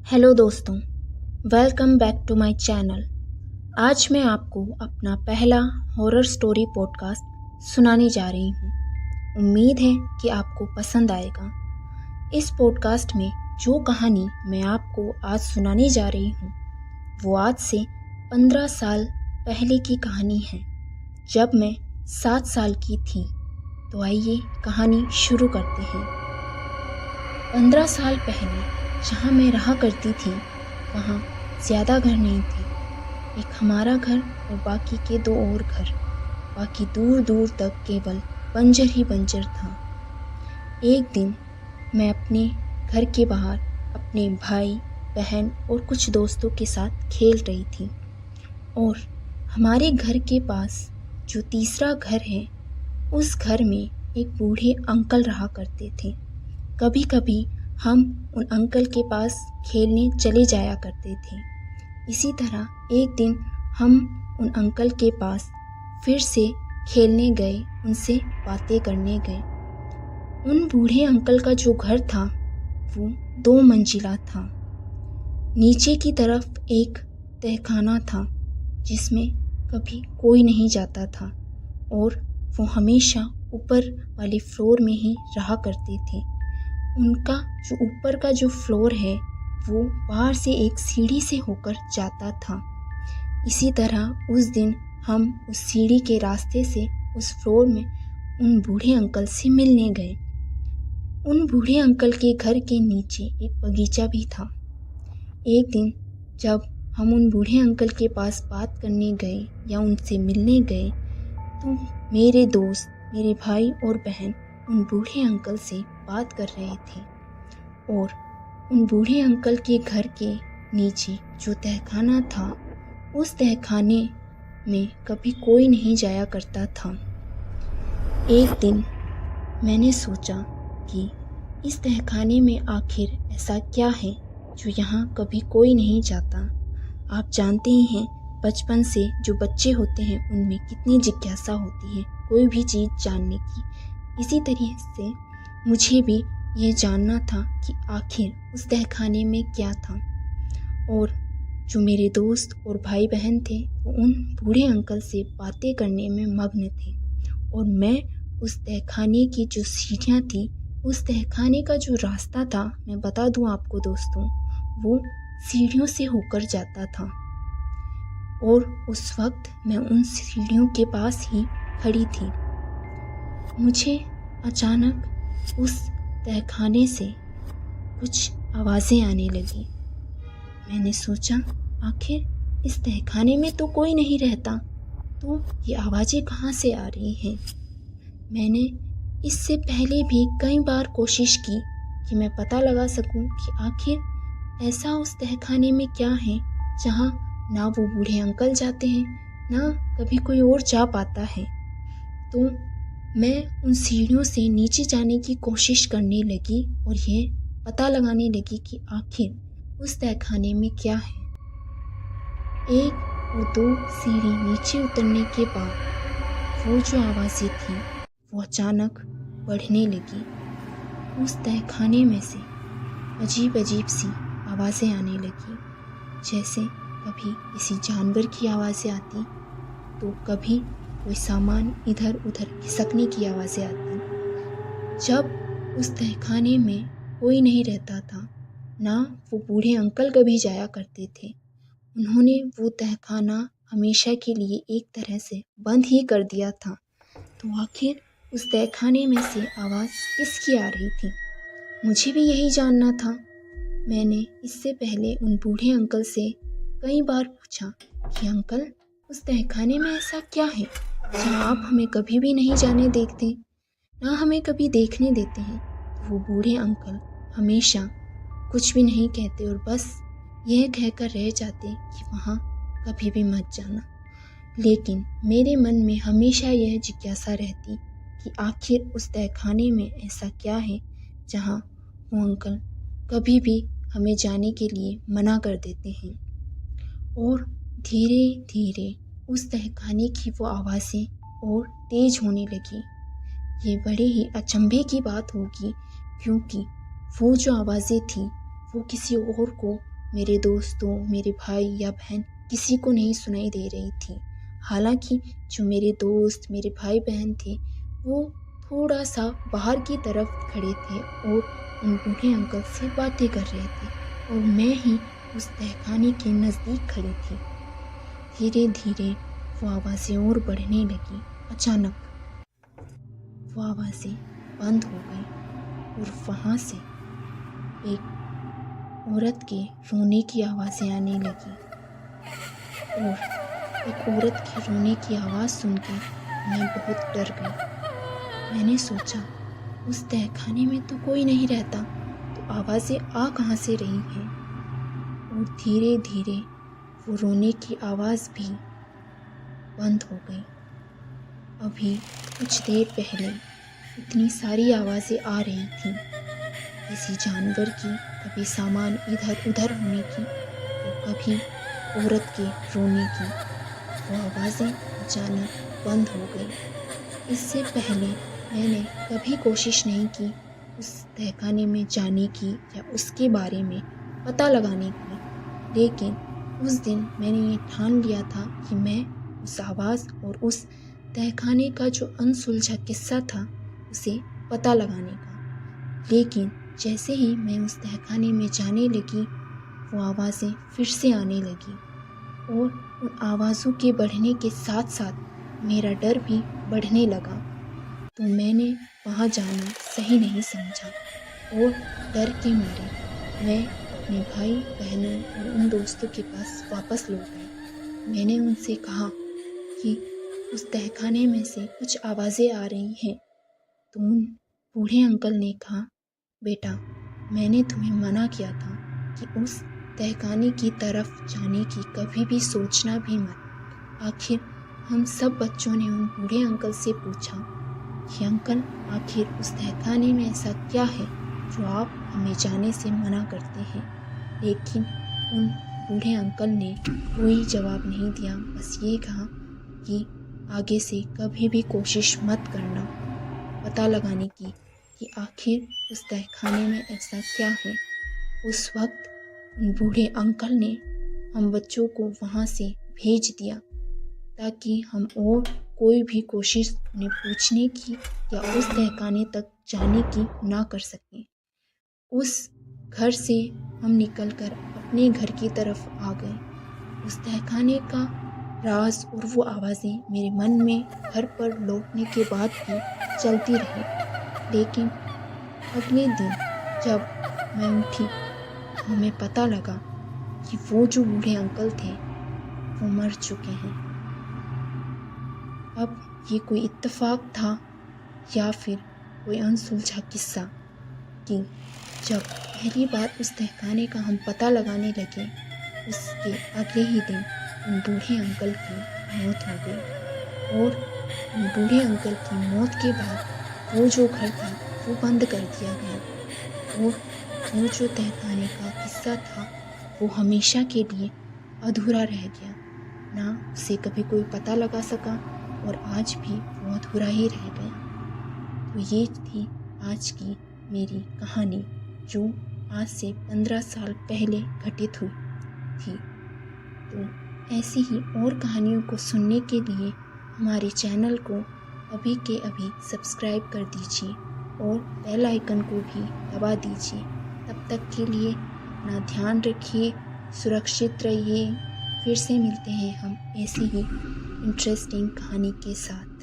Hello दोस्तों, welcome back to my channel. आज मैं आपको अपना पहला हॉरर स्टोरी पॉडकास्ट सुनाने जा रही हूँ। उम्मीद है कि आपको पसंद आएगा। इस पॉडकास्ट में जो कहानी मैं आपको आज सुनाने जा रही हूँ वो आज से 15 साल पहले की कहानी है, जब मैं 7 साल की थी। तो आइए कहानी शुरू करते हैं। 15 साल पहले जहाँ मैं रहा करती थी वहाँ ज़्यादा घर नहीं थे। एक हमारा घर और बाकी के 2 और घर। बाकी दूर दूर तक केवल बंजर ही बंजर था। एक दिन मैं अपने घर के बाहर अपने भाई बहन और कुछ दोस्तों के साथ खेल रही थी और हमारे घर के पास जो तीसरा घर है उस घर में एक बूढ़े अंकल रहा करते थे। कभी कभी हम उन अंकल के पास खेलने चले जाया करते थे। इसी तरह एक दिन हम उन अंकल के पास फिर से खेलने गए, उनसे बातें करने गए। उन बूढ़े अंकल का जो घर था वो 2 मंजिला था। नीचे की तरफ एक तहखाना था जिसमें कभी कोई नहीं जाता था और वो हमेशा ऊपर वाले फ्लोर में ही रहा करते थे। उनका जो ऊपर का जो फ्लोर है वो बाहर से एक सीढ़ी से होकर जाता था। इसी तरह उस दिन हम उस सीढ़ी के रास्ते से उस फ्लोर में उन बूढ़े अंकल से मिलने गए। उन बूढ़े अंकल के घर के नीचे एक बगीचा भी था। एक दिन जब हम उन बूढ़े अंकल के पास बात करने गए या उनसे मिलने गए तो मेरे दोस्त, मेरे भाई और बहन उन बूढ़े अंकल से बात कर रहे थे और उन बूढ़े अंकल के घर के नीचे जो तहखाना था उस तहखाने में कभी कोई नहीं जाया करता था। एक दिन मैंने सोचा कि इस तहखाने में आखिर ऐसा क्या है जो यहाँ कभी कोई नहीं जाता। आप जानते ही हैं बचपन से जो बच्चे होते हैं उनमें कितनी जिज्ञासा होती है कोई भी चीज़ जानने की। इसी तरह से मुझे भी ये जानना था कि आखिर उस तहखाने में क्या था। और जो मेरे दोस्त और भाई बहन थे वो उन बूढ़े अंकल से बातें करने में मग्न थे और मैं उस तहखाने की जो सीढ़ियाँ थी, उस तहखाने का जो रास्ता था, मैं बता दूं आपको दोस्तों, वो सीढ़ियों से होकर जाता था। और उस वक्त मैं उन सीढ़ियों के पास ही खड़ी थी। मुझे अचानक उस तहखाने से कुछ आवाज़ें आने लगी। मैंने सोचा आखिर इस तहखाने में तो कोई नहीं रहता, तो ये आवाज़ें कहाँ से आ रही हैं। मैंने इससे पहले भी कई बार कोशिश की कि मैं पता लगा सकूं कि आखिर ऐसा उस तहखाने में क्या है जहाँ ना वो बूढ़े अंकल जाते हैं ना कभी कोई और जा पाता है। तो मैं उन सीढ़ियों से नीचे जाने की कोशिश करने लगी और यह पता लगाने लगी कि आखिर उस तहखाने में क्या है। 1 और 2 सीढ़ी नीचे उतरने के बाद वो जो आवाज़ें थी वो अचानक बढ़ने लगी। उस तहखाने में से अजीब अजीब सी आवाज़ें आने लगी, जैसे कभी किसी जानवर की आवाज़ें आती तो कभी कोई सामान इधर उधर खिसकने की आवाज़ें आती। जब उस तहखाने में कोई नहीं रहता था, ना वो बूढ़े अंकल कभी जाया करते थे, उन्होंने वो तहखाना हमेशा के लिए एक तरह से बंद ही कर दिया था। तो आखिर उस तहखाने में से आवाज़ किसकी आ रही थी, मुझे भी यही जानना था। मैंने इससे पहले उन बूढ़े अंकल से कई बार पूछा कि अंकल उस तहखाने में ऐसा क्या है जहाँ आप हमें कभी भी नहीं जाने देखते, ना हमें कभी देखने देते हैं। तो वो बूढ़े अंकल हमेशा कुछ भी नहीं कहते और बस यह कहकर रह जाते कि वहाँ कभी भी मत जाना। लेकिन मेरे मन में हमेशा यह जिज्ञासा रहती कि आखिर उस तहखाने में ऐसा क्या है जहाँ वो अंकल कभी भी हमें जाने के लिए मना कर देते हैं। और धीरे धीरे उस तहखाने की वो आवाज़ें और तेज होने लगी। ये बड़े ही अचंभे की बात होगी क्योंकि वो जो आवाज़ें थी वो किसी और को मेरे दोस्तों, मेरे भाई या बहन किसी को नहीं सुनाई दे रही थी। हालांकि जो मेरे दोस्त, मेरे भाई बहन थे, वो थोड़ा सा बाहर की तरफ खड़े थे और उन बूढ़े अंकल से बातें कर रहे थे और मैं ही उस तहखाने के नज़दीक खड़ी थी। धीरे धीरे वो आवाज़ें और बढ़ने लगी। अचानक वो आवाज़ें बंद हो गई और वहाँ से एक औरत के रोने की आवाज़ें आने लगी। और एक औरत के रोने की आवाज़ सुनकर मैं बहुत डर गई। मैंने सोचा उस तहखाने में तो कोई नहीं रहता, तो आवाज़ें आ कहाँ से रही हैं। और धीरे धीरे वो रोने की आवाज़ भी बंद हो गई। अभी कुछ देर पहले इतनी सारी आवाज़ें आ रही थीं, किसी जानवर की, कभी सामान इधर उधर होने की, तो कभी औरत के रोने की। वो आवाज़ें अचानक बंद हो गई। इससे पहले मैंने कभी कोशिश नहीं की उस तहखाने में जाने की या उसके बारे में पता लगाने की, लेकिन उस दिन मैंने ये ठान लिया था कि मैं उस आवाज़ और उस तहखाने का जो अनसुलझा किस्सा था उसे पता लगाने का। लेकिन जैसे ही मैं उस तहखाने में जाने लगी, वो आवाज़ें फिर से आने लगी और उन आवाज़ों के बढ़ने के साथ साथ मेरा डर भी बढ़ने लगा। तो मैंने वहाँ जाना सही नहीं समझा और डर के मारे मैं अपने भाई बहनों और उन दोस्तों के पास वापस लौट आई। मैंने उनसे कहा कि उस तहखाने में से कुछ आवाज़ें आ रही हैं। तो उन बूढ़े अंकल ने कहा, बेटा, मैंने तुम्हें मना किया था कि उस तहखाने की तरफ जाने की कभी भी सोचना भी मत। आखिर हम सब बच्चों ने उन बूढ़े अंकल से पूछा कि अंकल, आखिर उस तहखाने में ऐसा क्या है जो आप हमें जाने से मना करते हैं। लेकिन उन बूढ़े अंकल ने कोई जवाब नहीं दिया, बस ये कहा कि आगे से कभी भी कोशिश मत करना पता लगाने की कि आखिर उस तहखाने में ऐसा क्या है। उस वक्त उन बूढ़े अंकल ने हम बच्चों को वहाँ से भेज दिया ताकि हम और कोई भी कोशिश उन्हें पूछने की या उस तहखाने तक जाने की ना कर सकें। उस घर से हम निकलकर अपने घर की तरफ आ गए। उस तहखाने का राज और वो आवाज़ें मेरे मन में घर पर लौटने के बाद भी चलती रही। लेकिन अगले दिन जब मैं उठी तो हमें पता लगा कि वो जो बूढ़े अंकल थे वो मर चुके हैं। अब ये कोई इत्तेफाक था या फिर कोई अनसुलझा किस्सा कि जब पहली बार उस तहखाने का हम पता लगाने लगे, उसके अगले ही दिन उन बूढ़े अंकल की मौत हो गई। और उन बूढ़े अंकल की मौत के बाद वो जो घर था वो बंद कर दिया गया और वो जो तहखाने का किस्सा था वो हमेशा के लिए अधूरा रह गया। ना उसे कभी कोई पता लगा सका और आज भी वो अधूरा ही रह गया। तो ये थी आज की मेरी कहानी जो आज से 15 साल पहले घटित हुई थी। तो ऐसी ही और कहानियों को सुनने के लिए हमारे चैनल को अभी के अभी सब्सक्राइब कर दीजिए और बेल आइकन को भी दबा दीजिए। तब तक के लिए अपना ध्यान रखिए, सुरक्षित रहिए। फिर से मिलते हैं हम ऐसी ही इंटरेस्टिंग कहानी के साथ।